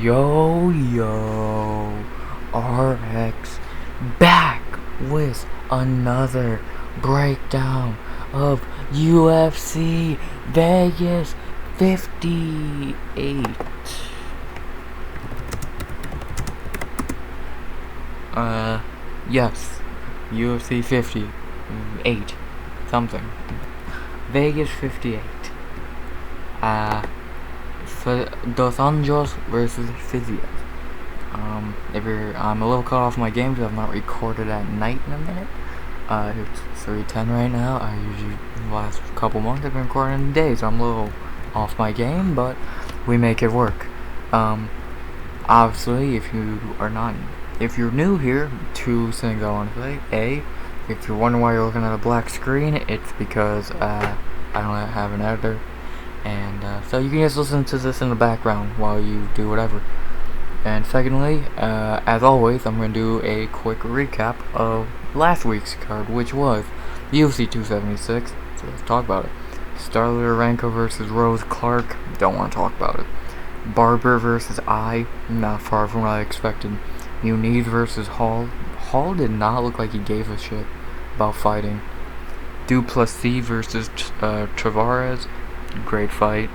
Yo, RX back with another breakdown of UFC Vegas 58. Yes, UFC 58 something. Vegas 58. Dos Anjos versus Physios. I'm a little cut off my game because I've not recorded at night in a minute. It's 3:10 right now. I usually, the last couple months, I've been recording in the day, so I'm a little off my game, but we make it work. Obviously, if you're new here, two things I want to say. A, if you're wondering why you're looking at a black screen, it's because I don't have an editor. And so you can just listen to this in the background while you do whatever. And secondly, as always, I'm going to do a quick recap of last week's card, which was UFC 276. So let's talk about it. Starler Ranko versus Rose Clark. Don't want to talk about it. Barber versus not far from what I expected. Nunes versus Hall. Hall did not look like he gave a shit about fighting. Duplessis versus Tavares. Great fight.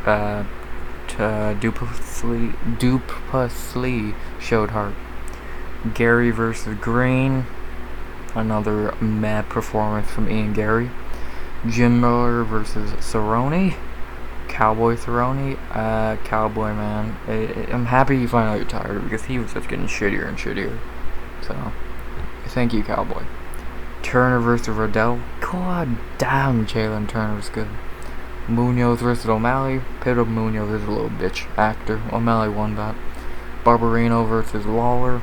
Duplessis showed heart. Gary versus Green. Another mad performance from Ian Gary. Jim Miller versus Cerrone. Cowboy Cerrone. Cowboy, man. I'm happy he finally retired because he was just getting shittier and shittier. So, thank you, Cowboy. Turner versus Riddell. God damn, Jalen Turner's good. Munoz versus O'Malley. Pedro Munoz is a little bitch actor. O'Malley won that. Barberino versus Lawler.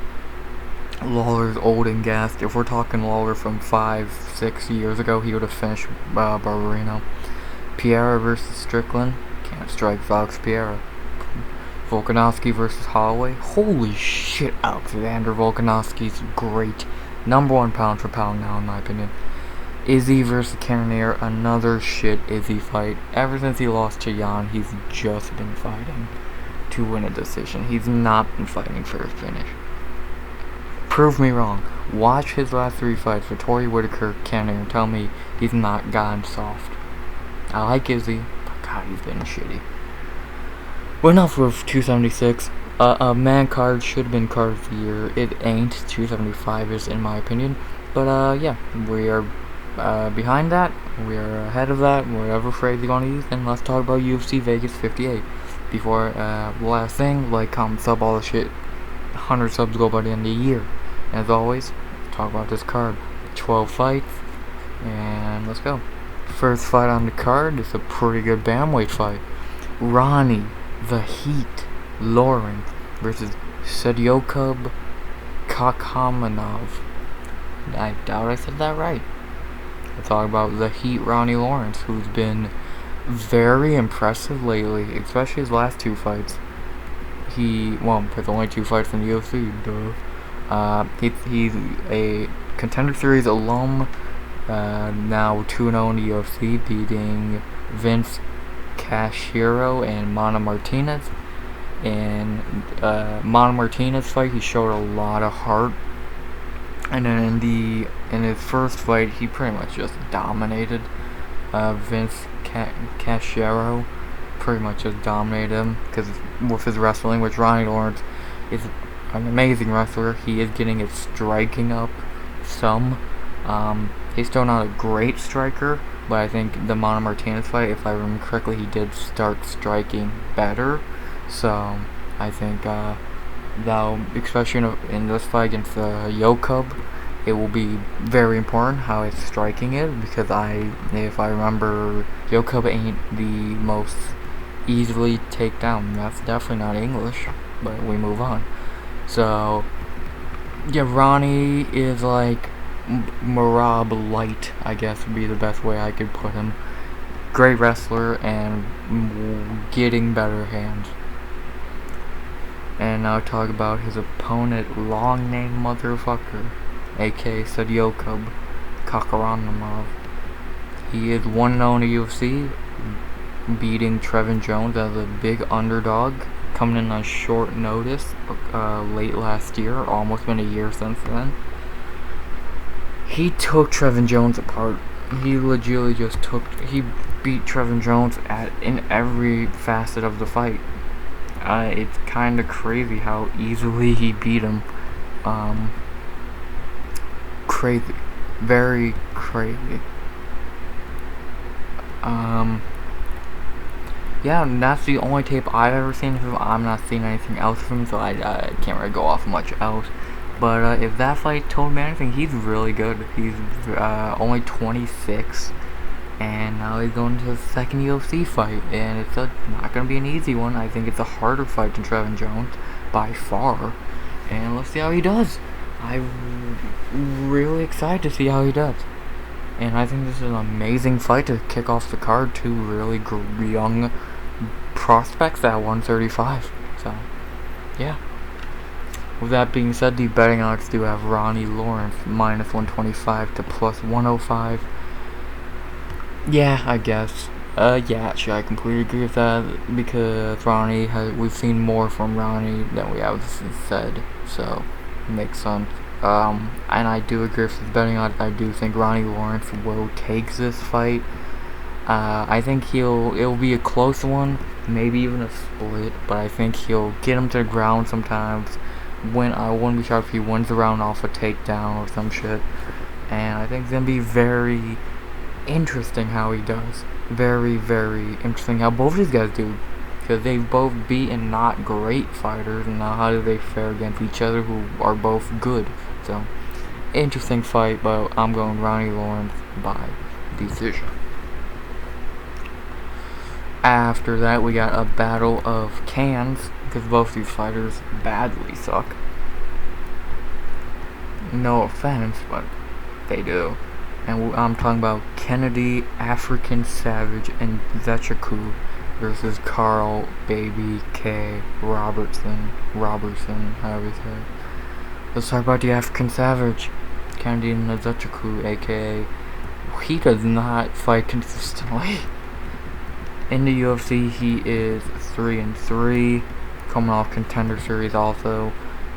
Lawler's old and gassed. If we're talking Lawler from 5-6 years ago, he would have finished Barberino. Piera versus Strickland. Can't strike Fox Piera. Volkanovski versus Holloway. Holy shit, Alexander Volkanovski's great. Number one pound for pound now, in my opinion. Izzy versus Cannonier, another shit Izzy fight. Ever since he lost to Jan, he's just been fighting to win a decision. He's not been fighting for a finish. Prove me wrong. Watch his last three fights, Vittori, Whitaker, Cannonier, and tell me he's not gone soft. I like Izzy, but God, he's been shitty. But enough with 276. A man card should have been card of the year. It ain't. 275 is, in my opinion. But yeah, we are behind that, we are ahead of that, whatever phrase you want to use, and let's talk about UFC Vegas 58. Before, last thing, like, comment, sub, all the shit. 100 subs go by the end of the year. And as always, talk about this card. 12 fights, and let's go. First fight on the card is a pretty good bantamweight fight. Ronnie, the Heat, Lauren versus Sedyokub Kakhamanov. I doubt I said that right. We'll talk about the Heat, Ronnie Lawrence, who's been very impressive lately, especially his last two fights. With only two fights in the UFC, duh. He's a Contender Series alum, now 2-0 in the UFC, beating Vince Cashiro and Mana Martinez. In Mana Martinez fight, he showed a lot of heart. And then in his first fight, he pretty much just dominated Vince Cashiro. Pretty much just dominated him because with his wrestling, which Ronnie Lawrence is an amazing wrestler. He is getting his striking up some. He's still not a great striker, but I think the Mana Martinez fight, if I remember correctly, he did start striking better. So I think though, especially in this fight against Yokub, it will be very important how his striking is, because if I remember, Yokub ain't the most easily take down. That's definitely not English, but we move on. So yeah, Ronnie is like Marab light, I guess would be the best way I could put him. Great wrestler and getting better hands. And now talk about his opponent, long name motherfucker, aka Sedyokub Kakhamanov. He is 1-0 in the UFC, beating Trevin Jones as a big underdog. coming in on short notice, late last year, almost been a year since then. He took Trevin Jones apart. He legitimately he beat Trevin Jones in every facet of the fight. It's kind of crazy how easily he beat him. Crazy. Very crazy. Yeah, and that's the only tape I've ever seen of him. I'm not seeing anything else from him, so I can't really go off much else. But if that fight told me anything, he's really good. He's only 26, and now he's going to his second UFC fight, and it's not going to be an easy one. I think it's a harder fight than Trevin Jones, by far, and let's see how he does. I'm really excited to see how he does. And I think this is an amazing fight to kick off the card. Two really young prospects at 135. So, yeah. With that being said, the betting odds do have Ronnie Lawrence minus 125 to plus 105. Yeah, I guess. Yeah, actually, I completely agree with that, because we've seen more from Ronnie than we have said. So, it makes sense. And I do agree with the betting odds. I do think Ronnie Lawrence will take this fight. I think it'll be a close one, maybe even a split, but I think he'll get him to the ground sometimes. I wouldn't be shocked if he wins the round off a takedown or some shit. And I think it's gonna be very interesting how he does. Very, very interesting how both these guys do. Because they've both beaten not great fighters, and now how do they fare against each other who are both good. So, interesting fight, but I'm going Ronnie Lawrence by decision. After that, we got a battle of cans, because both these fighters badly suck. No offense, but they do. And I'm talking about Kennedy, African Savage, and Zechaku versus Carl Baby K Robertson, however you say it. Let's talk about the African Savage, Kennedy Zechaku, aka he does not fight consistently. In the UFC, he is 3-3, coming off Contender Series also.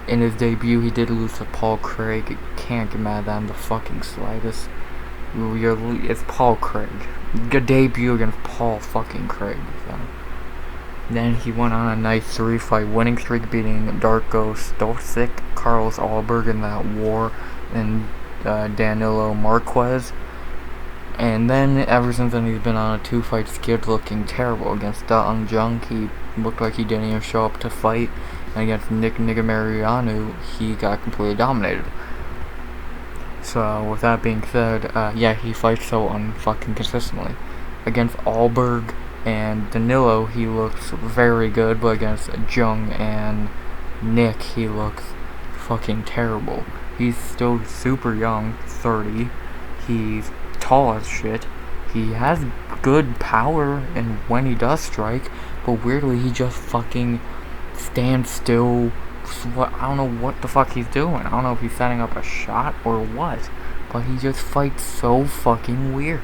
In his debut, he did lose to Paul Craig. Can't get mad at that in the fucking slightest. It's Paul Craig. Good debut against Paul fucking Craig. So. Then he went on a nice 3-fight winning streak, beating Darko Stosic, Carlos Alberg in that war, and Danilo Marquez. And then ever since then, he's been on a 2-fight skid, looking terrible. Against Da Ung Jung, he looked like he didn't even show up to fight. And against Nick Nigamarianu, he got completely dominated. So with that being said, yeah, he fights so unfucking consistently. Against Alberg and Danilo, he looks very good, but against Jung and Nick, he looks fucking terrible. He's still super young, 30. He's tall as shit. He has good power and when he does strike, but weirdly he just fucking stands still. I don't know what the fuck he's doing. I don't know if he's setting up a shot or what, but he just fights so fucking weird.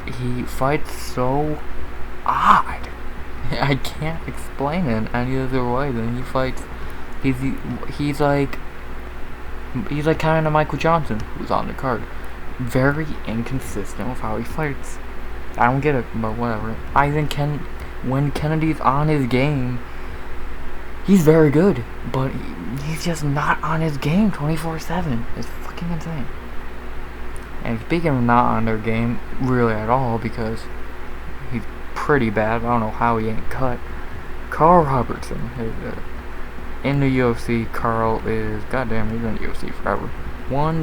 He fights so odd. I can't explain it any other way than he fights. He's like kind of Michael Johnson, who's on the card. Very inconsistent with how he fights. I don't get it, but whatever. I think when Kennedy's on his game, he's very good, but he's just not on his game 24/7. It's fucking insane. And speaking of not on their game, really at all, because he's pretty bad. I don't know how he ain't cut. Carl Robertson is in the UFC. Carl is, goddamn, he's been in the UFC forever. 4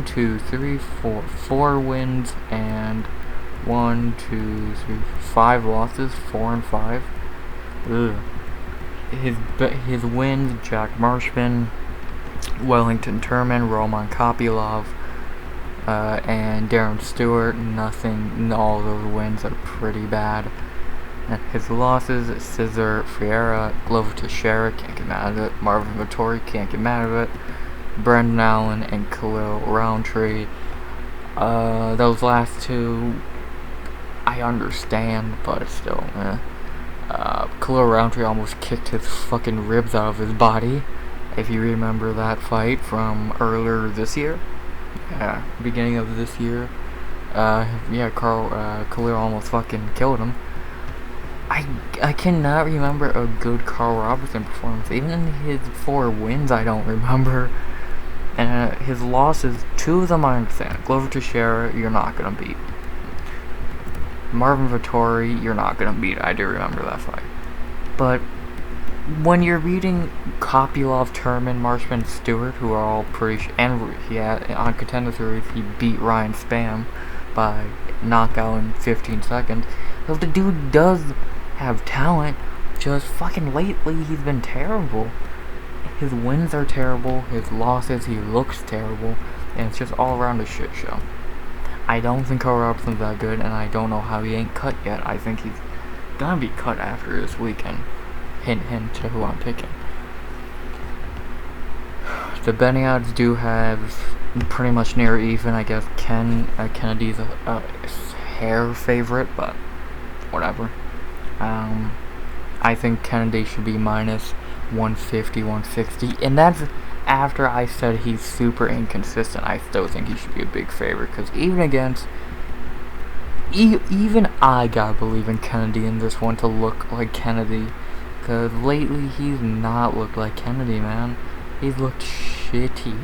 wins and 5 losses, 4-5. Ugh. His wins: Jack Marshman, Wellington Turman, Roman Kopylov, and Darren Stewart. Nothing. All those wins are pretty bad. And his losses: Cesar Ferreira, Glover Teixeira, can't get mad at it. Marvin Vettori, can't get mad at it. Brendan Allen and Khalil Roundtree. Those last two, I understand, but still, Khalil Roundtree almost kicked his fucking ribs out of his body. If you remember that fight from earlier this year. Yeah, beginning of this year. Khalil almost fucking killed him. I cannot remember a good Carl Robertson performance. Even in his 4 wins, I don't remember. And his losses, 2 of them I understand. Glover Teixeira, you're not going to beat. Marvin Vettori, you're not going to beat. I do remember that fight. But when you're beating Kopylov, Turman, Marshman, Stewart, who are all pretty... and on Contender Series, he beat Ryan Spam by knockout in 15 seconds. So the dude does have talent, just fucking lately he's been terrible. His wins are terrible, his losses, he looks terrible, and it's just all around a shit show. I don't think Carl Robertson's that good, and I don't know how he ain't cut yet. I think he's gonna be cut after this weekend. Hint, hint to who I'm picking. The betting odds do have pretty much near even. I guess Kennedy's a hair favorite, but whatever. I think Kennedy should be minus 150, 160, and that's after I said he's super inconsistent. I still think he should be a big favorite, because even I gotta believe in Kennedy in this one to look like Kennedy, because lately he's not looked like Kennedy, man. He's looked shitty.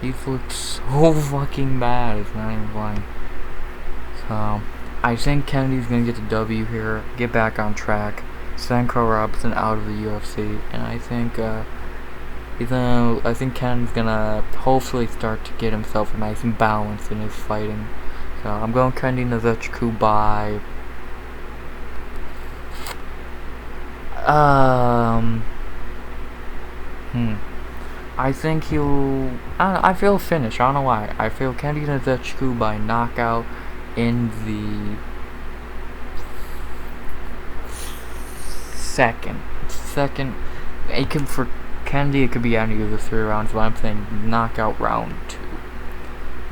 He's looked so fucking bad, it's not even funny. So I think Kennedy's gonna get the W here, get back on track, send Carl Robertson out of the UFC, and I think Kennedy's gonna hopefully start to get himself a nice balance in his fighting. So I'm going Kennedy Nzechukwu by I think I feel finish. I don't know why. I feel Kennedy Nzechukwu by knockout in the second. It could, for Kennedy, it could be any of the 3 rounds, but I'm saying knockout round 2.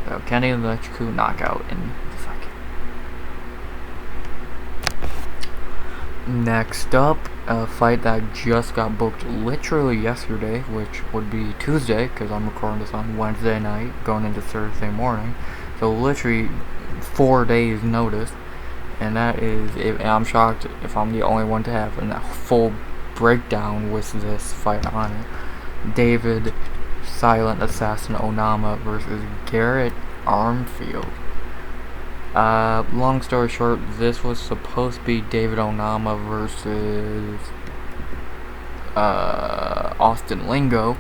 So Kennedy Nzechukwu knockout in the second. Next up, a fight that just got booked literally yesterday, which would be Tuesday, because I'm recording this on Wednesday night, going into Thursday morning. So literally 4 days notice, and that is, and I'm shocked if I'm the only one to have a full breakdown with this fight on it. David Silent Assassin Onama versus Garrett Armfield. Long story short, this was supposed to be David Onama versus Austin Lingo,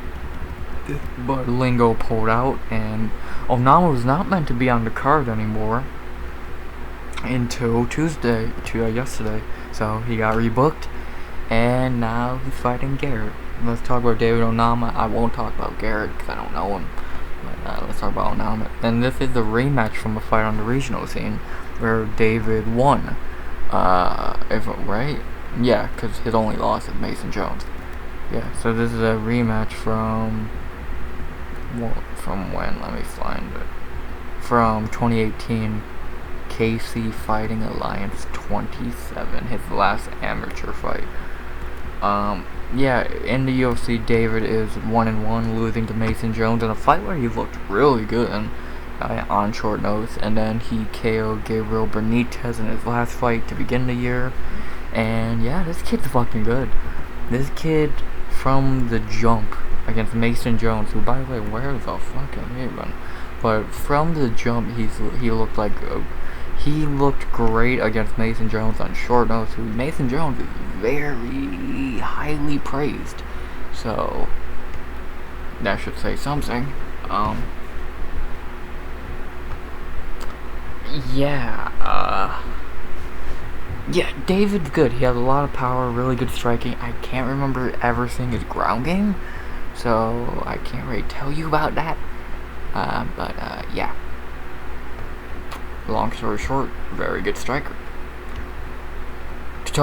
but Lingo pulled out, and Onama was not meant to be on the card anymore until yesterday, so he got rebooked, and now he's fighting Garrett. Let's talk about David Onama. I won't talk about Garrett because I don't know him, but let's talk about Onama. And this is a rematch from a fight on the regional scene where David won, right? Yeah, because his only loss is Mason Jones. Yeah, so this is a rematch from when? Let me find it. From 2018, Casey Fighting Alliance 27, his last amateur fight. Yeah, in the UFC, David is 1-1, losing to Mason Jones in a fight where he looked really good on short notice, and then he KO'd Gabriel Benitez in his last fight to begin the year. And yeah, this kid's fucking good. This kid from the jump against Mason Jones, who, by the way, where the fuck have he been? But from the jump, he looked like he looked great against Mason Jones on short notice. Mason Jones is very highly praised, so that should say something. Yeah, David's good. He has a lot of power, really good striking. I can't remember ever seeing his ground game, so I can't really tell you about that. Yeah. Long story short, very good striker. To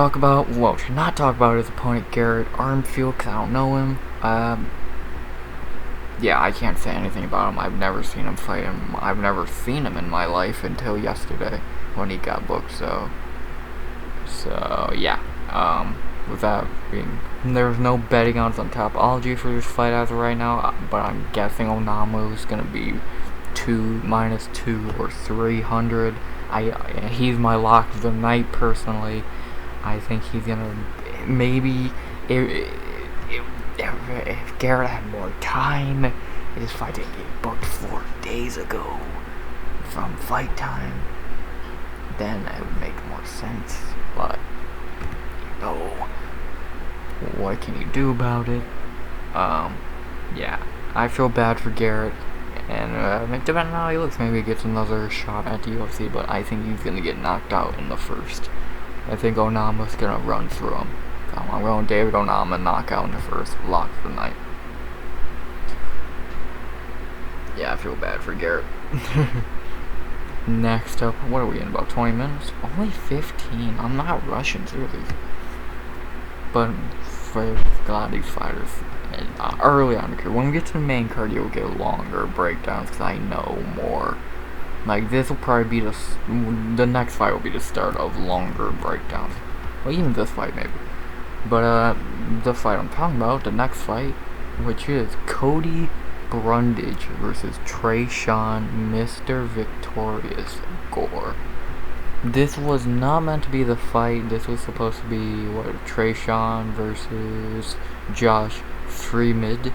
not talk about his opponent, Garrett Armfield, because I don't know him. Yeah, I can't say anything about him. I've never seen him fight him. I've never seen him in my life until yesterday when he got booked, so yeah. without being, there's no betting odds on Topology for this fight as of right now, but I'm guessing Onama is gonna be -2 or 300. He's my lock of the night personally. I think he's gonna maybe if Garrett had more time. This fight didn't get booked 4 days ago from fight time, then it would make more sense. But what can you do about it? Yeah, I feel bad for Garrett, and depending on how he looks, maybe he gets another shot at the UFC, but I think he's gonna get knocked out in the first. I think Onama's gonna run through him. So I'm going David Onama knockout in the first, lock for the night. Yeah, I feel bad for Garrett. Next up, what are we in, about 20 minutes? Only 15. I'm not rushing through these. But for a lot of these fighters, early on the card, when we get to the main card, you'll get longer breakdowns because I know more. Like, this will probably be the next fight will be the start of longer breakdowns. Well, even this fight, maybe. But, the fight I'm talking about, the next fight, which is Cody Brown versus Tresean Mr. Victorious Gore. This was not meant to be the fight. This was supposed to be Tresean versus Josh Freeman.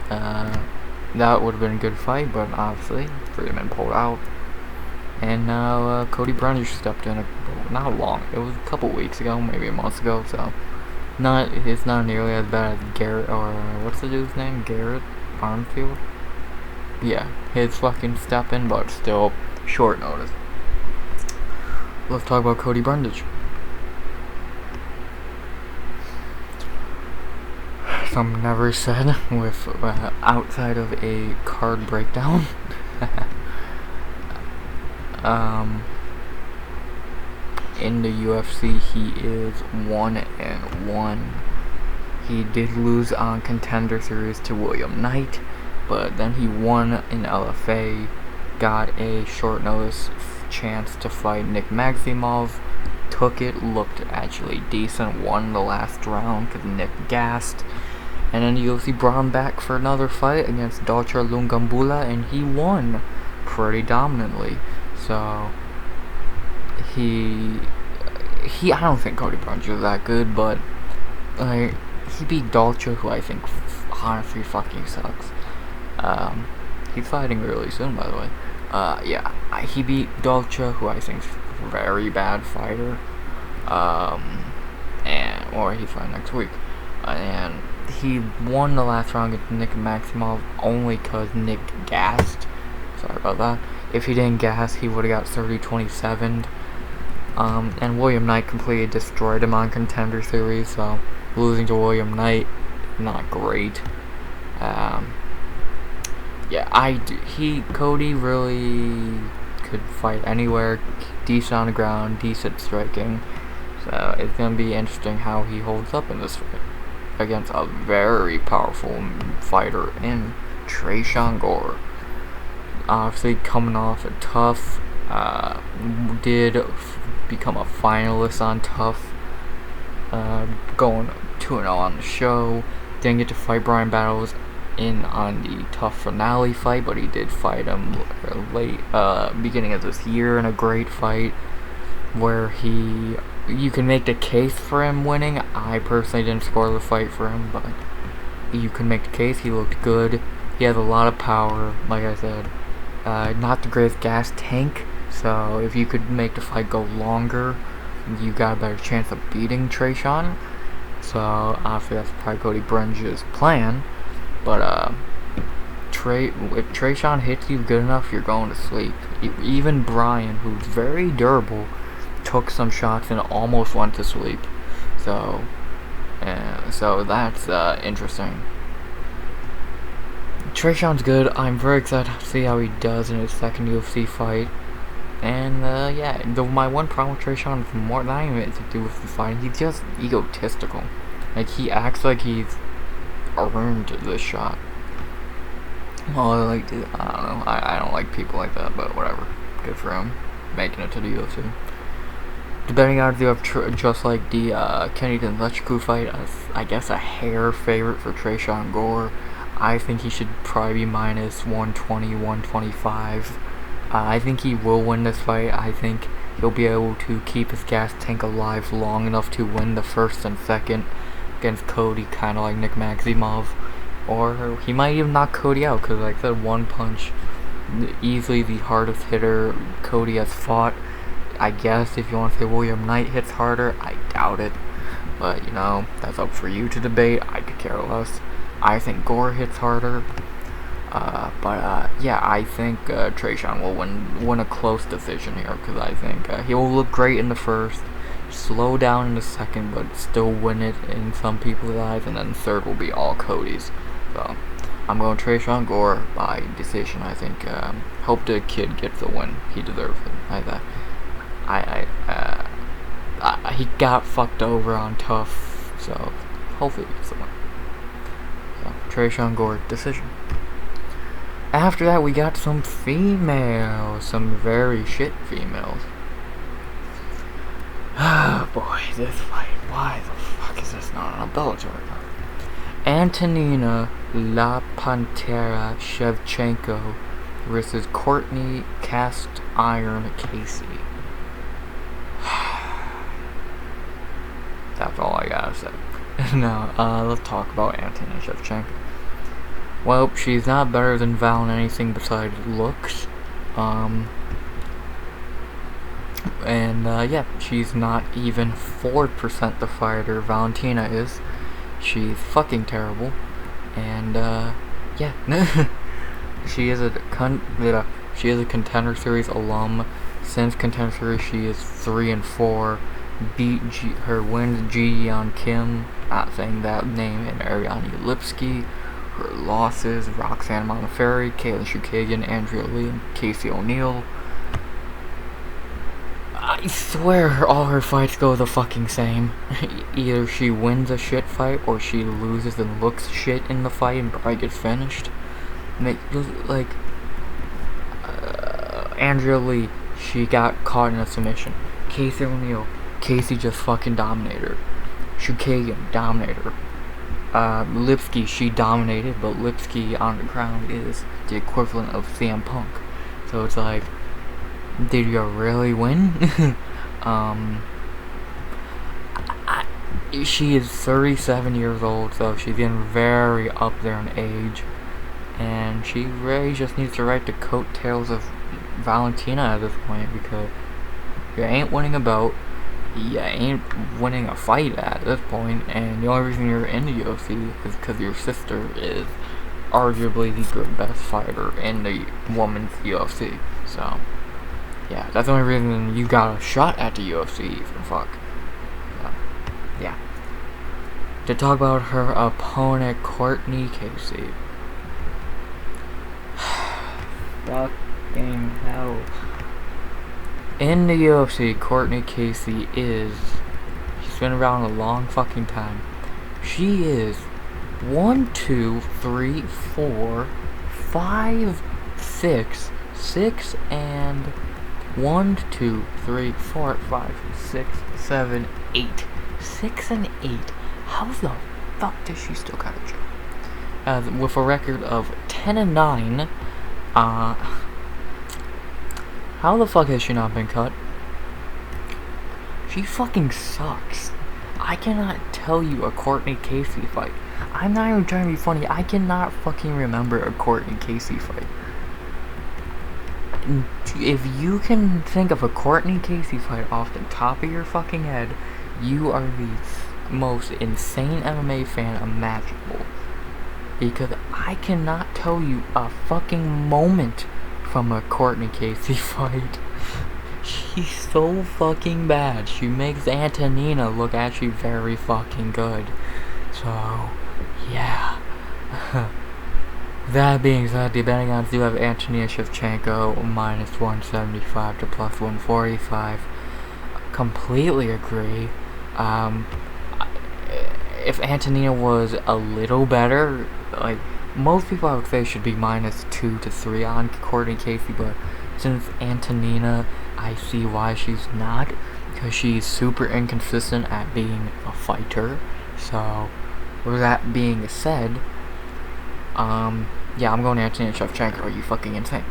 That would have been a good fight, but obviously Freeman pulled out. And now Cody Brown stepped in. Not long. It was a couple weeks ago, maybe a month ago. So it's not nearly as bad as Garrett, or what's the dude's name? Garrett Armfield? Yeah, his fucking step in, but still short notice. Let's talk about Cody Brown. Some never said with outside of a card breakdown. In the UFC, he is 1-1. He did lose on Contender Series to William Knight, but then he won in LFA, got a short notice chance to fight Nick Maximov, took it, looked actually decent, won the last round because Nick gassed, and then the UFC brought him back for another fight against Dolce Lungambula, and he won pretty dominantly. So I don't think Cody Brown is that good, but he beat Dolce, who I think honestly fucking sucks. He's fighting really soon, by the way. Yeah, he beat Dolce, who I think is a very bad fighter. Or he's fighting next week. And he won the last round against Nick Maximov only because Nick gassed. Sorry about that. If he didn't gas, he would have got 30-27. And William Knight completely destroyed him on Contender Series, so losing to William Knight, not great. Yeah, Cody really could fight anywhere, decent on the ground, decent striking, so it's going to be interesting how he holds up in this fight against a very powerful fighter in Tresean Gore. Obviously coming off a tough, did become a finalist on Tough, going 2-0 on the show. Didn't get to fight Brian Battles on the Tough finale fight, but he did fight him late, beginning of this year in a great fight where you can make the case for him winning. I personally didn't score the fight for him, but you can make the case. He looked good. He has a lot of power, like I said. Not the greatest gas tank, so if you could make the fight go longer, you got a better chance of beating Tresean. So obviously that's probably Cody Brown's plan. But if Tresean hits you good enough, you're going to sleep. Even Brian, who's very durable, took some shots and almost went to sleep. So that's interesting. Tresean's good. I'm very excited to see how he does in his second UFC fight. And yeah, my one problem with Tresean is more not even to do with the fight. He's just egotistical. Like, he acts like he's earned this shot. Well, I don't know. I don't like people like that, but whatever. Good for him making it to the UFC. The betting odds you have just like the Kennedy Lechku fight, I guess a hair favorite for Tresean Gore. I think he should probably be minus 120, 125. I think he will win this fight. I think he'll be able to keep his gas tank alive long enough to win the first and second against Cody, kind of like Nick Maximov. Or he might even knock Cody out, because like I said, one punch, easily the hardest hitter Cody has fought. I guess if you want to say William Knight hits harder, I doubt it. But, you know, that's up for you to debate. I could care less. I think Gore hits harder. Yeah, I think Tresean will win a close decision here, because I think he will look great in the first, slow down in the second, but still win it in some people's eyes, and then third will be all Cody's. So, I'm going Tresean Gore by decision. I think, hope the kid gets the win. He deserves it. He got fucked over on tough, so hopefully he gets the win. So, Tresean Gore, decision. After that, we got some females, some very shit females. Oh boy, this fight, why the fuck is this not on a Bellator? Antonina La Pantera Shevchenko versus Courtney Cast Iron Casey. That's all I gotta say. Now, let's talk about Antonina Shevchenko. Well, she's not better than Val in anything besides looks. Yeah, she's not even 4% the fighter Valentina is. She's fucking terrible. And, yeah. She is a Contender Series alum. Since Contender Series, she is 3-4. Beat her wins Ji Yeon Kim, not saying that name, and Ariane Lipsky. Her losses: Roxanne Modafferi, Kayla Chukagian, Andrea Lee, and Casey O'Neill. I swear all her fights go the fucking same. Either she wins a shit fight, or she loses and looks shit in the fight and probably gets finished. Like, Andrea Lee, she got caught in a submission. Casey O'Neill, Casey just fucking dominated her. Chukagian dominated her. Lipsky, she dominated, but Lipsky on the ground is the equivalent of CM Punk. So it's like, did you really win? She is 37 years old, so she's getting very up there in age. And she really just needs to ride the coattails of Valentina at this point, because you ain't winning a bout. You ain't winning a fight at this point, and the only reason you're in the UFC is because your sister is arguably the best fighter in the women's UFC. So, yeah, that's the only reason you got a shot at the UFC, even. Fuck. So, yeah. To talk about her opponent, Courtney Casey. Fucking hell. In the UFC, Courtney Casey she's been around a long fucking time. She is 1, 2, 3, 4, 5, 6, 6, and 1, 2, 3, 4, 5, 6, 7, 8. 6 and 8. How the fuck does she still got a job? With a record of 10 and 9, how the fuck has she not been cut? She fucking sucks. I cannot tell you a Courtney Casey fight. I'm not even trying to be funny. I cannot fucking remember a Courtney Casey fight. If you can think of a Courtney Casey fight off the top of your fucking head, you are the most insane MMA fan imaginable. Because I cannot tell you a fucking moment from a Courtney Casey fight. She's so fucking bad. She makes Antonina look actually very fucking good. So, yeah. That being said, the betting odds do have Antonina Shevchenko minus 175 to plus 145. Completely agree. If Antonina was a little better, like, most people I would say should be minus 2 to 3 on Courtney Casey, but since Antonina, I see why she's not, because she's super inconsistent at being a fighter. So, with that being said, yeah, I'm going to Antonia Shevchenko. Are you fucking insane?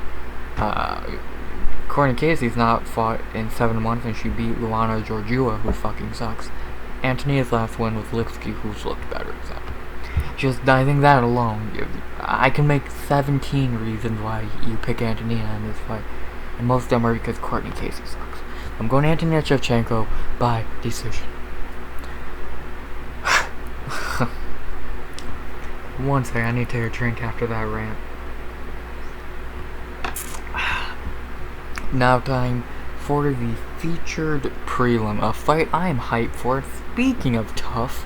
Courtney Casey's not fought in 7 months, and she beat Luana Georgieva, who fucking sucks. Antonia's last win was Lipsky, who's looked better. So, I think that alone, I can make 17 reasons why you pick Antonia in this fight, and most of them are because Courtney Casey sucks. I'm going to Antonia Shevchenko by decision. One second, I need to take a drink after that rant. Now time for the featured prelim, a fight I am hyped for. Speaking of tough,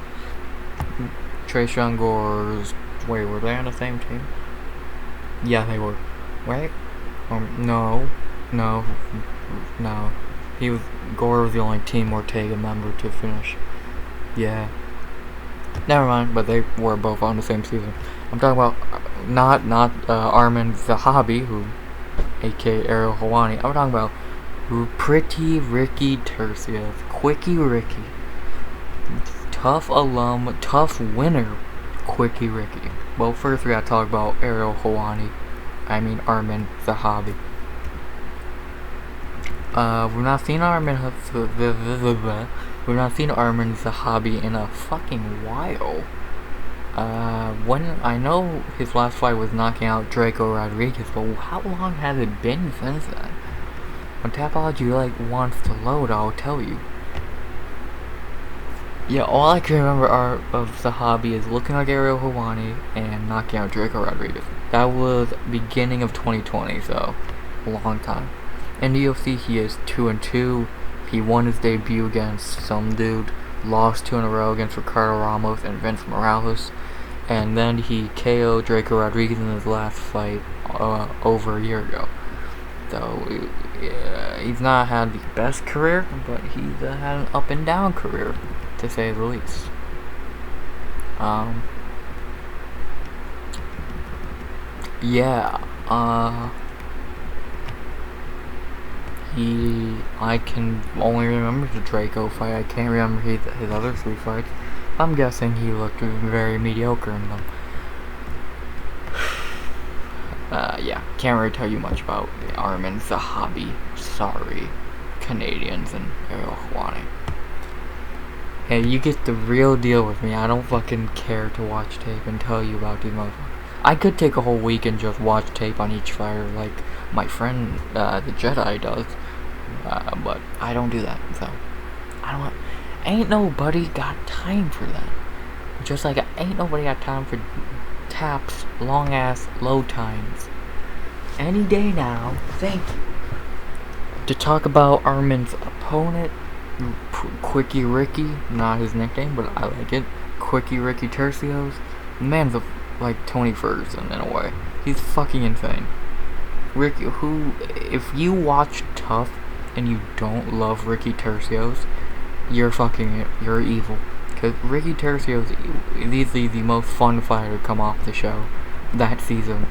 Trace Gore's... Wait, were they on the same team? Yeah, they were. Right? No. Gore was the only Team Ortega member to finish. Yeah. Never mind, but they were both on the same season. I'm talking about not Armin Zahabi, who, aka Ariel Helwani. I'm talking about Pretty Ricky Tercios, Quickie Ricky, tough alum, tough winner, Quickie Ricky. Well, first we gotta talk about Ariel Helwani. I mean Armin Zahabi. We've not seen Armin Zahabi in a fucking while. When I know his last fight was knocking out Draco Rodriguez, but how long has it been since then? When Tapology wants to load, I'll tell you. Yeah, all I can remember of Zahabi is looking like Ariel Helwani and knocking out Draco Rodriguez. That was beginning of 2020, so a long time. In the UFC, he is 2-2. He won his debut against some dude, lost 2 in a row against Ricardo Ramos and Vince Morales, and then he KO'd Draco Rodriguez in his last fight over a year ago. So he's not had the best career, but he's had an up and down career, to say the least. I can only remember the Draco fight. I can't remember his other 3 fights. I'm guessing he looked very mediocre in them. Yeah, can't really tell you much about Armin Zahabi. Sorry, Canadians and Ariel Helwani. Hey, you get the real deal with me. I don't fucking care to watch tape and tell you about these motherfuckers. I could take a whole week and just watch tape on each fighter like my friend, the Jedi does. But I don't do that, so ain't nobody got time for that. Just like ain't nobody got time for taps, long ass load times. Any day now, thank you. To talk about Armin's opponent, Quickie Ricky, not his nickname, but I like it. Quickie Ricky Tercios. The man's like Tony Ferguson in a way. He's fucking insane. Ricky, if you watch Tough and you don't love Ricky Tercios, you're evil. Because Ricky Tercios is easily the most fun fighter to come off the show that season.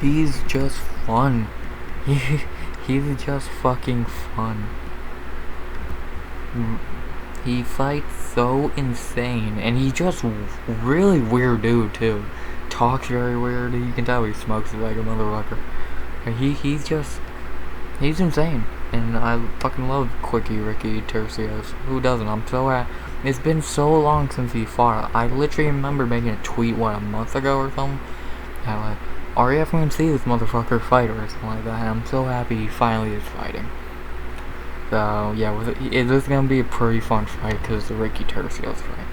He's just fun. He's just fucking fun. He fights so insane, and he's just really weird dude too. Talks very weird. You can tell he smokes like a motherfucker. He's insane, and I fucking love Quickie Ricky Tercios. Who doesn't? I'm so it's been so long since he fought. I literally remember making a tweet a month ago or something. And like, are you ever gonna see this motherfucker fight or something like that? And I'm so happy he finally is fighting. So yeah, this is gonna be a pretty fun fight because the Ricky Tercios fight.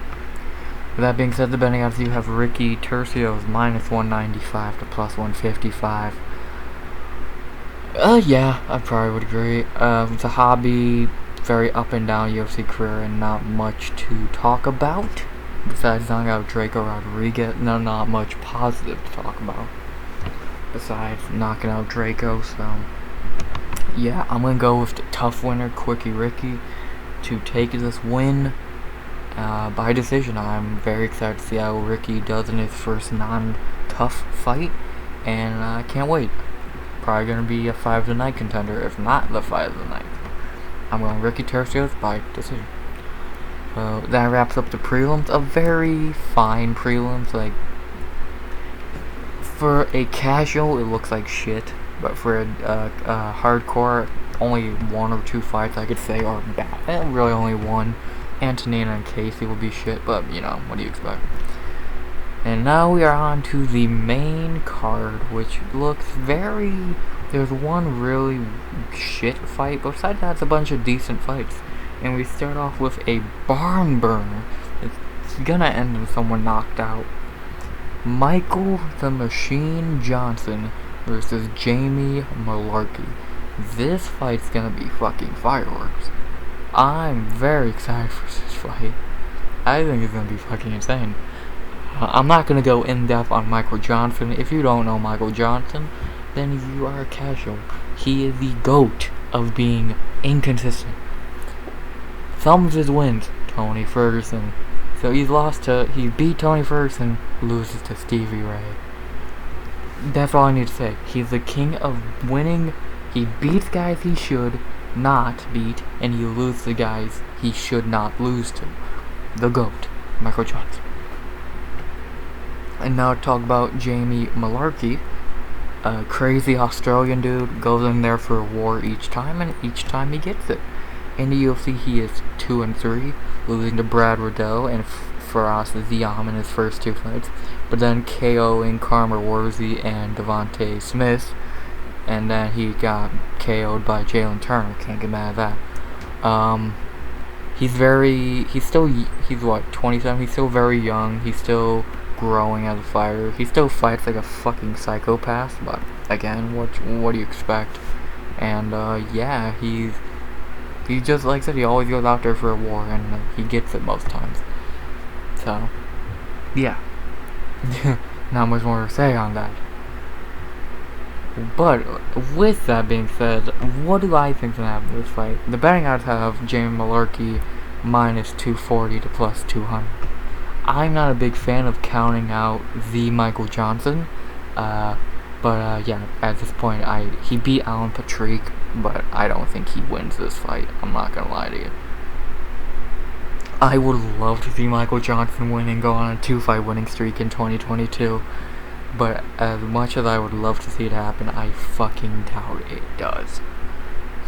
With that being said, the betting odds, you have Ricky Tercios -195 to +155. Yeah, I probably would agree. It's a hobby, very up and down UFC career, and not much to talk about. Besides knocking out Draco Rodriguez, not much positive to talk about. Besides knocking out Draco, so yeah, I'm gonna go with the tough winner, Quickie Ricky, to take this win by decision. I'm very excited to see how Ricky does in his first non-tough fight, and I can't wait. probably going to be a fight of the night contender, if not the fight of the night. I'm going Ricky Tercios by decision. So that wraps up the prelims. A very fine prelims. Like, for a casual, it looks like shit. But for a hardcore, only 1 or 2 fights I could say are bad. Really only one. Antonina and Casey will be shit, but you know, what do you expect? And now we are on to the main card, which looks very... There's one really shit fight, but besides that, it's a bunch of decent fights. And we start off with a barn burner. It's gonna end in someone knocked out. Michael the Machine Johnson versus Jamie Malarkey. This fight's gonna be fucking fireworks. I'm very excited for this fight. I think it's gonna be fucking insane. I'm not gonna go in depth on Michael Johnson. If you don't know Michael Johnson, then you are a casual. He is the GOAT of being inconsistent. Some of his wins, Tony Ferguson. So he beat Tony Ferguson, loses to Stevie Ray. That's all I need to say. He's the king of winning. He beats guys he should not beat, and he loses the guys he should not lose to. The GOAT, Michael Johnson. And now talk about Jamie Malarkey. A crazy Australian dude, goes in there for a war each time, and each time he gets it. In the UFC, he is 2-3, losing to Brad Riddell and Faraz Ziam in his first 2 fights, but then KOing Karmer Worthy and Devontae Smith, and then he got KO'd by Jalen Turner. Can't get mad at that. He's what, 27? He's still very young. He's still growing as a fighter. He still fights like a fucking psychopath, but again, what do you expect? And yeah, he just, like I said, he always goes out there for a war, and he gets it most times. So yeah. Not much more to say on that. But with that being said, what do I think's gonna happen in this fight? The betting odds have Jamie Malarkey minus 240 to plus 200. I'm not a big fan of counting out the Michael Johnson, but yeah, at this point, he beat Armin Petrossian, but I don't think he wins this fight. I'm not gonna lie to you. I would love to see Michael Johnson win and go on a 2-fight winning streak in 2022, but as much as I would love to see it happen, I fucking doubt it does.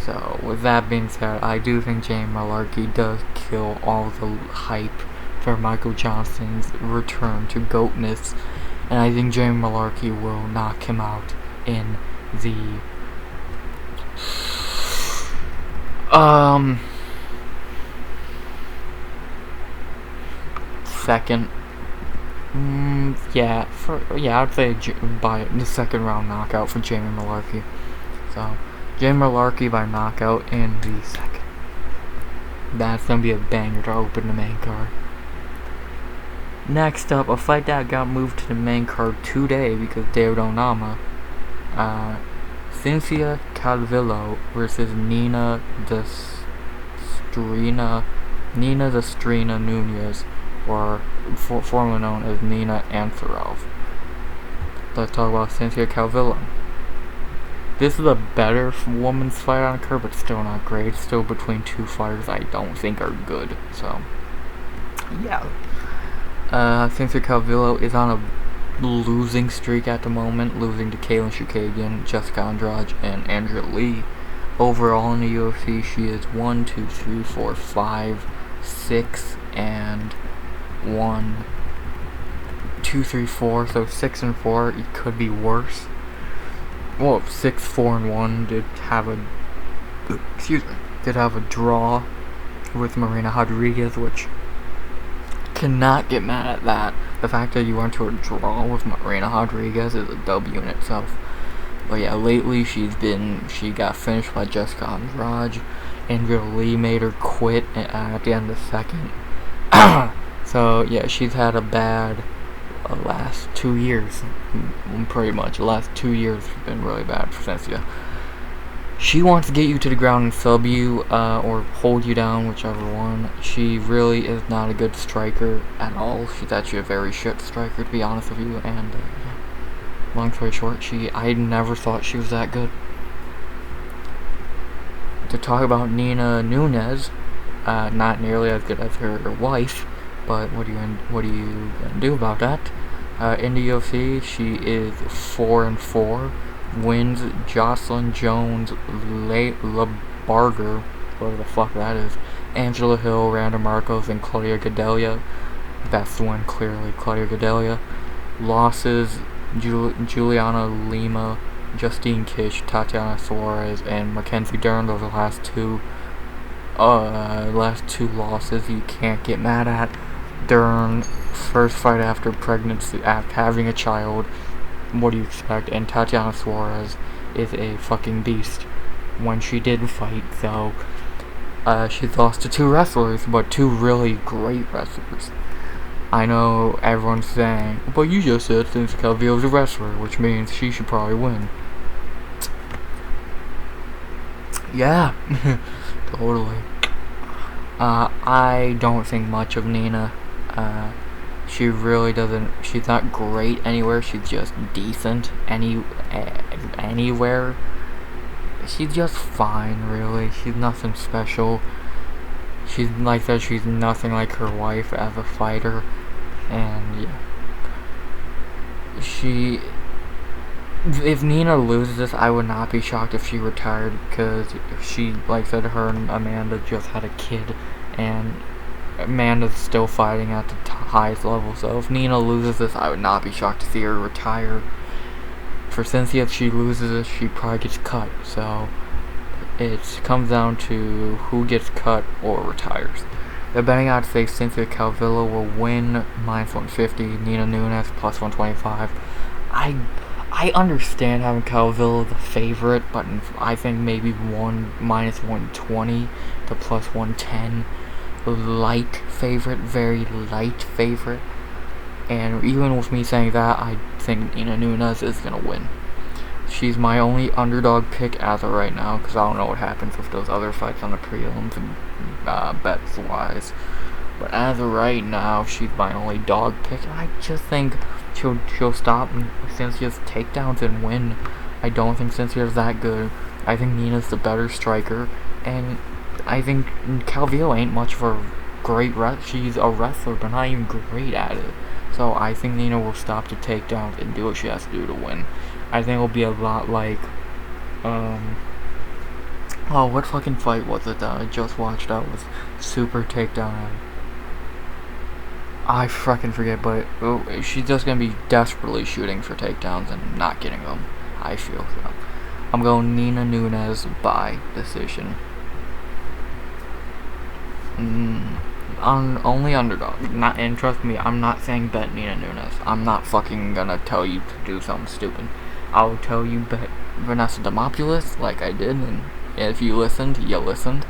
So with that being said, I do think Jamie Malarkey does kill all the hype for Michael Johnson's return to GOATness, and I think Jamie Malarkey will knock him out in the second. I'd say by the second round knockout for Jamie Malarkey. So Jamie Malarkey by knockout in the second. That's gonna be a banger to open the main card. Next up, a fight that got moved to the main card today because David Onama. Cynthia Calvillo versus Nina the Strina Nunes, or formerly known as Nina Ansaroff. Let's talk about Cynthia Calvillo. This is a better woman's fight on the card, but still not great. It's still between 2 fighters I don't think are good. So yeah. Cynthia Calvillo is on a losing streak at the moment, losing to Kaylin Chookagian, Jessica Andraj, and Andrea Lee. Overall in the UFC, she is 1, 2, 3, 4, 5, 6, and 1, 2, 3, 4. So 6 and 4. It could be worse. Well, 6, 4, and 1 did have a draw with Marina Rodriguez, which cannot get mad at that. The fact that you went to a draw with Marina Rodriguez is a W in itself. But yeah, lately she got finished by Jessica Andrade. Andrea Lee made her quit at the end of the second. So yeah, she's had a bad last 2 years. Pretty much, the last 2 years have been really bad for Cynthia. She wants to get you to the ground and sub you, or hold you down, whichever one. She really is not a good striker at all. She's actually a very shit striker, to be honest with you, and yeah. long story short, I never thought she was that good. To talk about Nina Nunes, not nearly as good as her wife, but what are you gonna do about that? In the UFC, she is 4-4, wins Jocelyn Jones, LeBarger, whatever the fuck that is, Angela Hill, Randa Marcos, and Claudia Gadelha. Best win, clearly, Claudia Gadelha. Losses, Juliana Lima, Justine Kish, Tatiana Suarez, and Mackenzie Dern. Those are the last two losses you can't get mad at. Dern, first fight after pregnancy, after having a child. What do you expect? And Tatiana Suarez is a fucking beast. When she did fight, though, she's lost to two wrestlers, but two really great wrestlers. I know everyone's saying, but you just said since Calvillo's a wrestler, which means she should probably win. Yeah, totally. I don't think much of Nina. She really doesn't. She's not great anywhere. She's just decent anywhere. She's just fine, really. She's nothing special. She's like that. She's nothing like her wife as a fighter, and yeah. If Nina loses this, I would not be shocked if she retired, because she, like I said, her and Amanda just had a kid, and Amanda's still fighting at the highest level. So if Nina loses this, I would not be shocked to see her retire. For Cynthia, if she loses this, she probably gets cut. So it comes down to who gets cut or retires. The betting odds say Cynthia Calvillo will win -150, Nina Nunes +125. I understand having Calvillo the favorite, but I think maybe -120 to +110. Light favorite, very light favorite. And even with me saying that, I think Nina Nunes is gonna win. She's my only underdog pick as of right now, because I don't know what happens with those other fights on the prelims and bets wise. But as of right now, she's my only dog pick. I just think she'll stop Cynthia's takedowns and win. I don't think Cynthia's that good. I think Nina's the better striker, and I think Calvillo ain't much of a great wrestler. She's a wrestler, but not even great at it. So I think Nina will stop the takedowns and do what she has to do to win. I think it'll be a lot like, what fucking fight was it that I just watched that was super takedown? I fucking forget, but she's just gonna be desperately shooting for takedowns and not getting them, I feel. So I'm going Nina Nunes by decision. Only underdog. And trust me, I'm not saying bet Nina Nunes. I'm not fucking gonna tell you to do something stupid. I'll tell you bet Vanessa Demopoulos, like I did, and if you listened, you listened.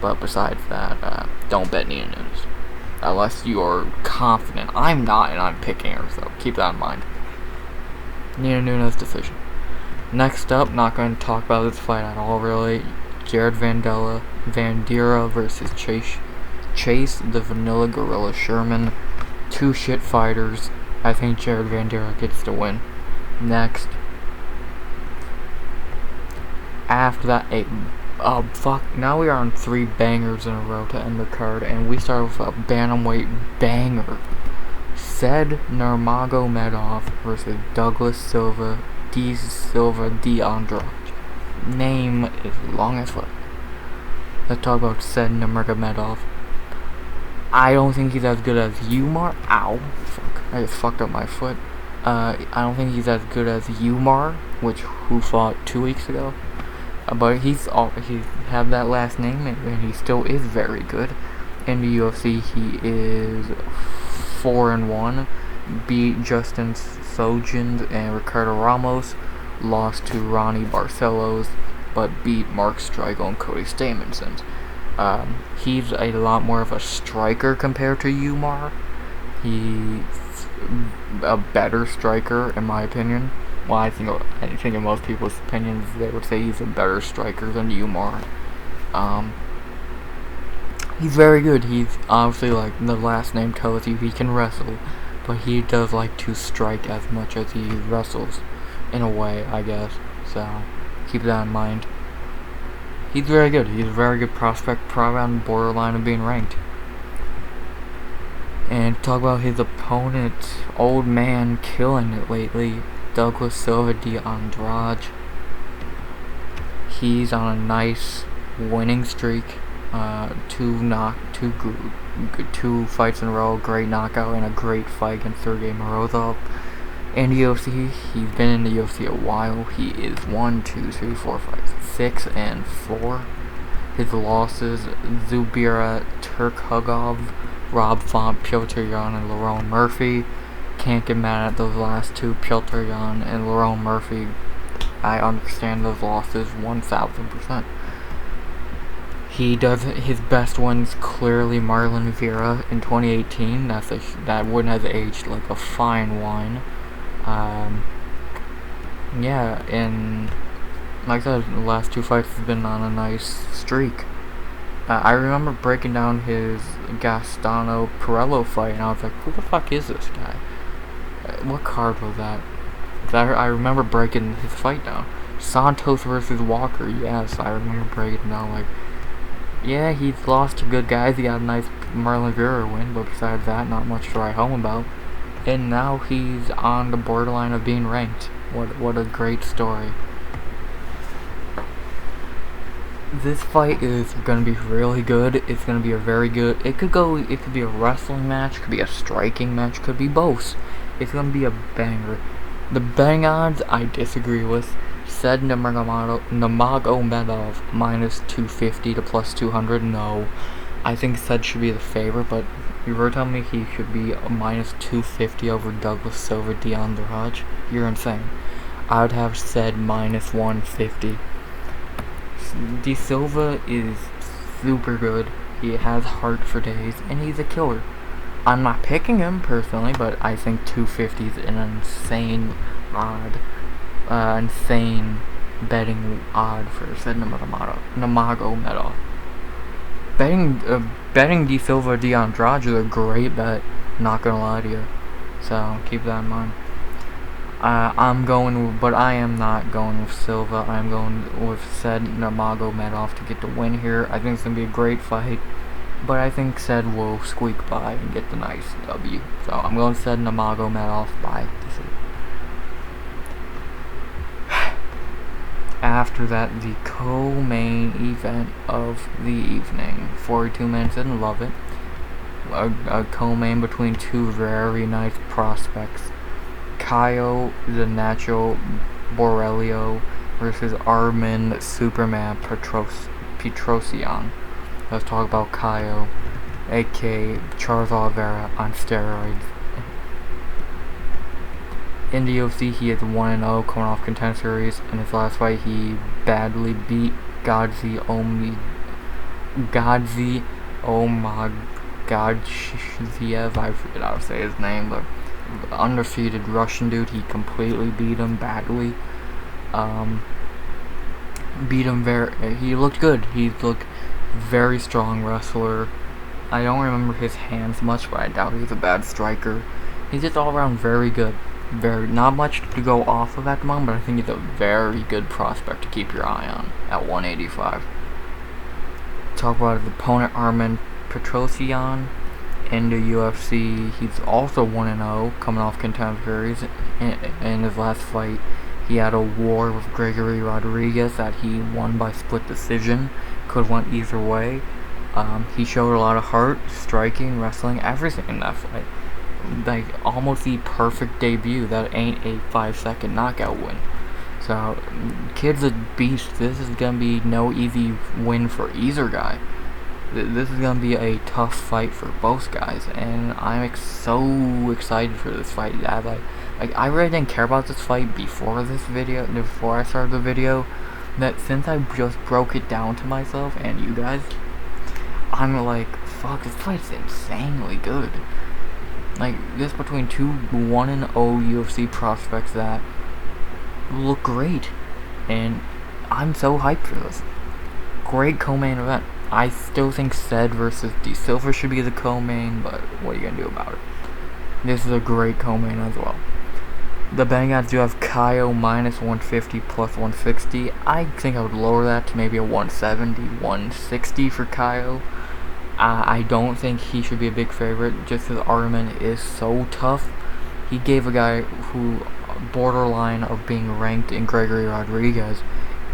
But besides that, don't bet Nina Nunes. Unless you're confident. I'm not, and I'm picking her, so keep that in mind. Nina Nunes decision. Next up, not going to talk about this fight at all, really. Jared Vandera versus Chase the Vanilla Gorilla Sherman. Two shit fighters. I think Jared Vandera gets to win. Next. After that, now we are on 3 bangers in a row to end the card, and we start with a bantamweight banger. Said Nurmagomedov versus Douglas Silva D. Andraj. Name is long as fuck. Let's talk about Said Nurmagomedov. I don't think he's as good as Umar. Ow, fuck! I just fucked up my foot. I don't think he's as good as Umar, who fought 2 weeks ago. But he had that last name, and he still is very good. In the UFC, he is 4-1. Beat Justin Sojins and Ricardo Ramos. Lost to Ronnie Barcelos, but beat Mark Striegel and Cody Stevenson. He's a lot more of a striker compared to Umar. He's a better striker, in my opinion. Well, I think in most people's opinions, they would say he's a better striker than Umar. He's very good. He's obviously, like the last name tells you, he can wrestle, but he does like to strike as much as he wrestles. in a way, I guess. So keep that in mind. He's very good. He's a very good prospect, probably on the borderline of being ranked. And talk about his opponent, old man killing it lately, Douglas Silva de Andraj. He's on a nice winning streak. Two fights in a row, great knockout, and a great fight against Sergey Morozov. In the UFC, he's been in the UFC a while. He is 6-4. His losses: Zubira Turkhugov, Rob Font, Piotr Yan, and Lerone Murphy. Can't get mad at those last two, Piotr Yan and Lerone Murphy. I understand those losses 1000%. He does his best ones clearly Marlon Vera in 2018. That win has aged like a fine wine. Yeah, and like I said, the last two fights have been on a nice streak. I remember breaking down his Gastano Perello fight, and I was like, who the fuck is this guy? What card was that? I remember breaking his fight down. Santos versus Walker, yes, I remember breaking down, like, yeah, he's lost to good guys. He got a nice Marlon Vera win, but besides that, not much to write home about. And now he's on the borderline of being ranked. What a great story. This fight is gonna be really good. It's gonna be a very good. It could be a wrestling match, could be a striking match, could be both. It's gonna be a banger. The betting odds I disagree with. Said Nurmagomedov minus 250 to plus 200. No, I think Said should be the favorite, but you were telling me he should be a minus 250 over Douglas Silva de Andraj. You're insane. I would have said minus 150. De Silva is super good. He has heart for days, and he's a killer. I'm not picking him personally, but I think 250 is an insane betting odd for said Nurmagomedov. Betting De Silva de Andraj is a great bet. Not gonna lie to you. So keep that in mind. I am not going with Silva. I'm going with said Nurmagomedov to get the win here. I think it's gonna be a great fight, but I think said will squeak by and get the nice W. So I'm going to said Nurmagomedov by decision. After that, the co-main event of the evening. 42 minutes in, love it. A co-main between two very nice prospects. Caio the Natural Borrelio versus Armin Superman Petrossian. Let's talk about Caio, aka Charles Oliveira on steroids. In the UFC, he is 1-0 coming off Contender Series. In his last fight, he badly beat Godzi Omagadzhiev. I forget how to say his name, but undefeated Russian dude. He completely beat him badly. He looked good. He looked very strong wrestler. I don't remember his hands much, but I doubt he's a bad striker. He's just all around very good. Not much to go off of at the moment, but I think he's a very good prospect to keep your eye on at 185. Talk about his opponent Armin Petrossian in the UFC. He's also 1-0 coming off Contender Series. In his last fight, he had a war with Gregory Rodriguez that he won by split decision. Could have went either way. He showed a lot of heart, striking, wrestling, everything in that fight. Like almost the perfect debut. That ain't a 5-second knockout win. So kid's a beast. This is gonna be no easy win for either guy. This is gonna be a tough fight for both guys, and I'm so excited for this fight. I really didn't care about this fight before I started the video. That since I just broke it down to myself and you guys, I'm like, fuck, this fight's insanely good. Like, this between two 1-0 UFC prospects that look great. And I'm so hyped for this. Great co-main event. I still think Said versus De Silva should be the co-main, but what are you going to do about it? This is a great co-main as well. The betting odds do have Kaio minus 150 plus 160. I think I would lower that to maybe a 170, 160 for Kaio. I don't think he should be a big favorite just because Armin is so tough. He gave a guy who borderline of being ranked in Gregory Rodriguez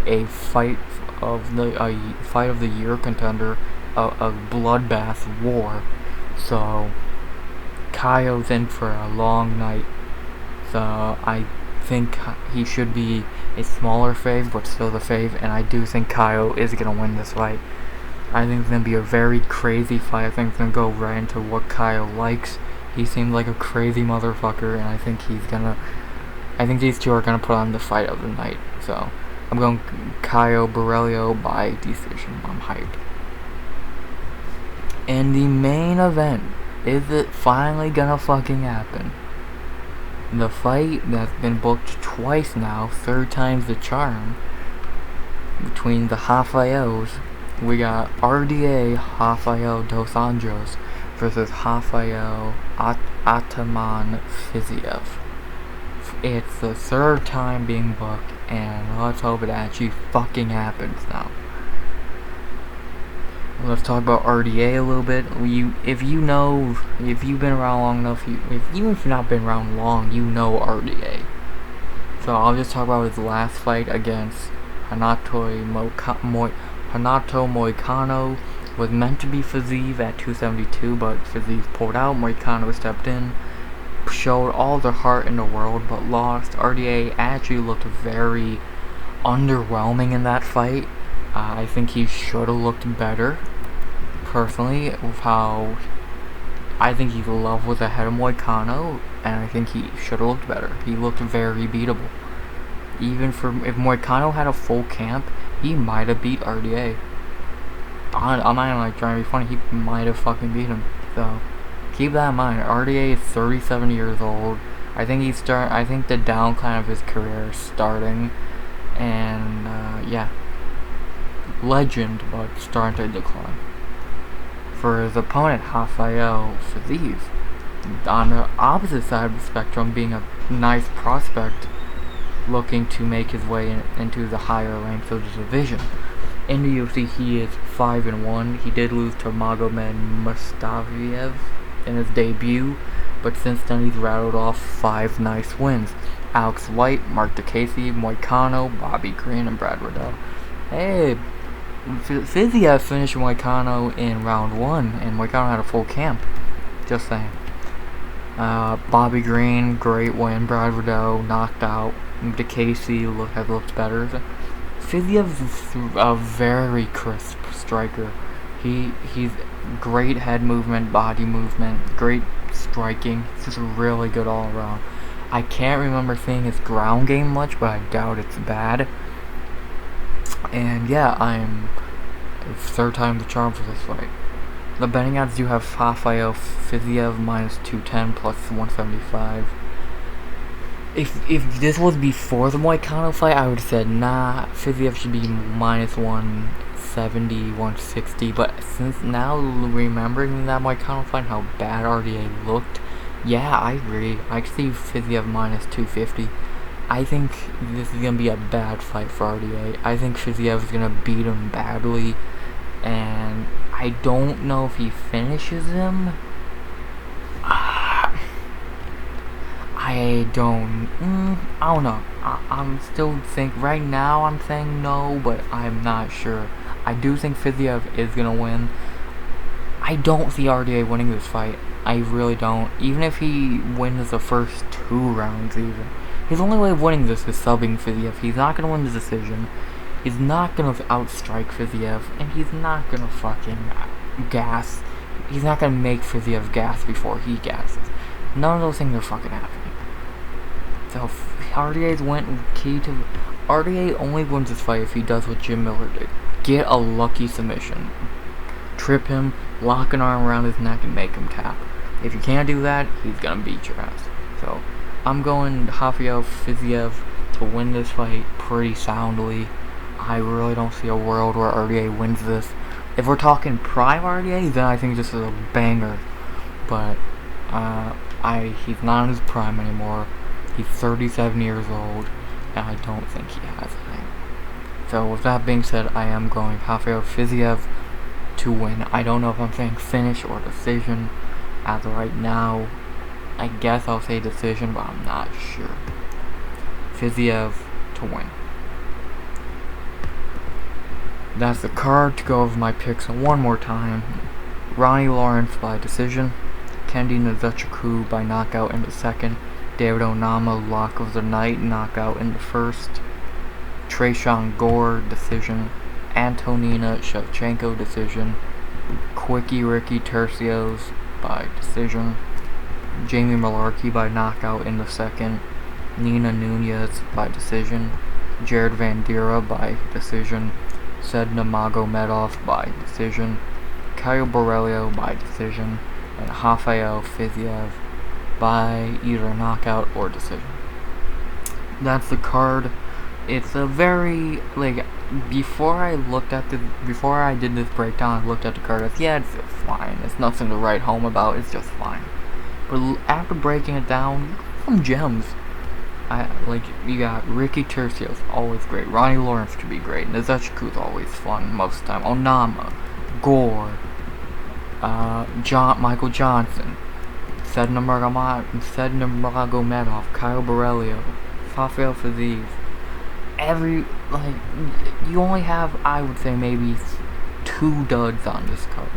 a fight of the year contender, a bloodbath war. So Kaio's in for a long night. So I think he should be a smaller fave, but still the fave, and I do think Kaio is going to win this fight. I think it's going to be a very crazy fight. I think it's going to go right into what Kaio likes. He seems like a crazy motherfucker, and I think these two are going to put on the fight of the night. So I'm going Kaio Borrello by decision. I'm hyped. And the main event, is it finally going to fucking happen? The fight that's been booked twice now, third time's the charm, between the Rafaels. We got RDA Rafael Dos Anjos versus Rafael Ataman Fiziev. It's the third time being booked, and let's hope it actually fucking happens now. Let's talk about RDA a little bit. If you've been around long enough, even if you've not been around long, you know RDA. So I'll just talk about his last fight against Renato Moicano. Was meant to be Fiziev at 272, but Fiziev pulled out. Moicano stepped in, showed all the heart in the world, but lost. RDA actually looked very underwhelming in that fight. I think he should have looked better, personally, with how I think his love was ahead of Moicano, and I think he should have looked better. He looked very beatable. If Moicano had a full camp, he might have beat RDA. I'm not even trying to be funny, he might have fucking beat him. So keep that in mind. RDA is 37 years old. I think the downcline of his career is starting, and yeah. Legend, but starting to decline. For his opponent, Rafael Fiziev, on the opposite side of the spectrum, being a nice prospect looking to make his way into the higher ranks of the division. In the UFC, he is 5-1. He did lose to Magomed Mustaviev in his debut, but since then he's rattled off 5 nice wins. Alex White, Mark DeCasey, Moicano, Bobby Green, and Brad Riddell. Hey, Fiziev finished Moicano in round 1, and Moicano had a full camp. Just saying. Bobby Green, great win. Brad Riddell, knocked out. DeCasey has looked better. Fiziev is a very crisp striker. He's great head movement, body movement, great striking. He's just really good all around. I can't remember seeing his ground game much, but I doubt it's bad. And yeah, I'm third time the charm for this fight. The betting odds do have Rafael Fiziev minus 210 plus 175. If this was before the Moicano fight, I would have said nah, Fiziev should be minus 170, 160. But since now remembering that Moicano fight, how bad RDA looked, yeah, I agree. I could see Fiziev minus 250. I think this is going to be a bad fight for RDA. I think Fiziev is going to beat him badly, and I don't know if he finishes him. I don't know. I'm still right now I'm saying no, but I'm not sure. I do think Fiziev is going to win. I don't see RDA winning this fight. I really don't. Even if he wins the first 2 rounds even. His only way of winning this is subbing Fiziev. He's not going to win the decision. He's not going to outstrike Fiziev. And he's not going to fucking gas. He's not going to make Fiziev gas before he gasses. None of those things are fucking happening. So RDA's RDA only wins this fight if he does what Jim Miller did. Get a lucky submission. Trip him, lock an arm around his neck, and make him tap. If you can't do that, he's going to beat your ass. So I'm going Rafael Fiziev to win this fight pretty soundly. I really don't see a world where RDA wins this. If we're talking prime RDA, then I think this is a banger. But he's not in his prime anymore. He's 37 years old, and I don't think he has anything. So with that being said, I am going Rafael Fiziev to win. I don't know if I'm saying finish or decision. As of right now, I guess I'll say decision, but I'm not sure. Fiziev to win. That's the card. To go over my picks one more time. Ronnie Lawrence by decision. Kendi Nzechukwu by knockout in the second. David Onama, lock of the night, knockout in the first. Tresean Gore, decision. Antonina Shevchenko, decision. Quickie Ricky Tercios by decision. Jamie Malarkey by knockout in the second. Nina Nunes by decision. Jared Vandeera by decision. Sedna Magomedov by decision. Caio Borrello by decision. And Rafael Fiziev by either knockout or decision. That's the card. It's a very, like, before I did this breakdown, I looked at the card. Yeah, it's fine. It's nothing to write home about. It's just fine. But after breaking it down, you got some gems. You got Ricky Tercios, always great. Ronnie Lawrence could be great. Nzechukwu always fun most of the time. Onama, Gore, Michael Johnson, Sedna Magomedov, Caio Borrello, Rafael Fiziev. You only have, I would say, maybe 2 duds on this card.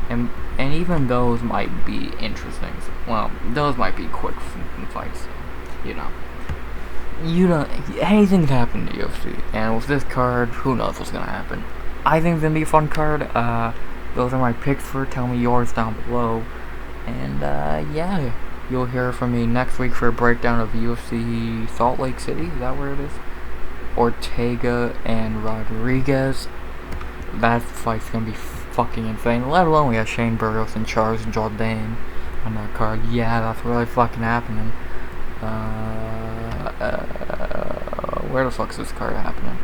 And even those might be interesting. Well, those might be quick fights, anything's happened to UFC, and with this card, who knows what's gonna happen. I think it's gonna be a fun card. Those are my picks for it. Tell me yours down below, and yeah, you'll hear from me next week for a breakdown of UFC Salt Lake City. Is that where it is? Ortega and Rodriguez. That fight's gonna be fucking insane. Let alone we have Shane Burgos and Charles Jourdain on that card. Yeah, that's really fucking happening. Where the fuck is this card happening?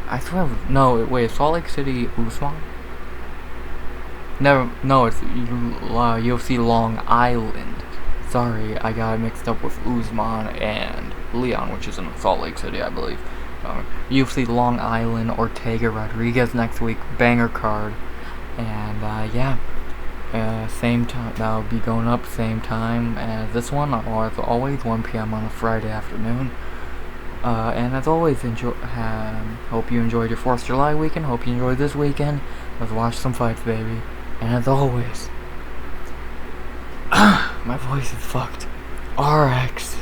I swear, wait, Salt Lake City, Usman? No, it's UFC Long Island. Sorry, I got it mixed up with Usman and Leon, which is in Salt Lake City, I believe. UFC Long Island, Ortega, Rodriguez next week, banger card. And yeah, same time, that'll be going up same time as this one, or as always, 1 p.m. on a Friday afternoon. And as always, hope you enjoyed your 4th of July weekend. Hope you enjoyed this weekend. Let's watch some fights, baby. And as always, my voice is fucked. RX.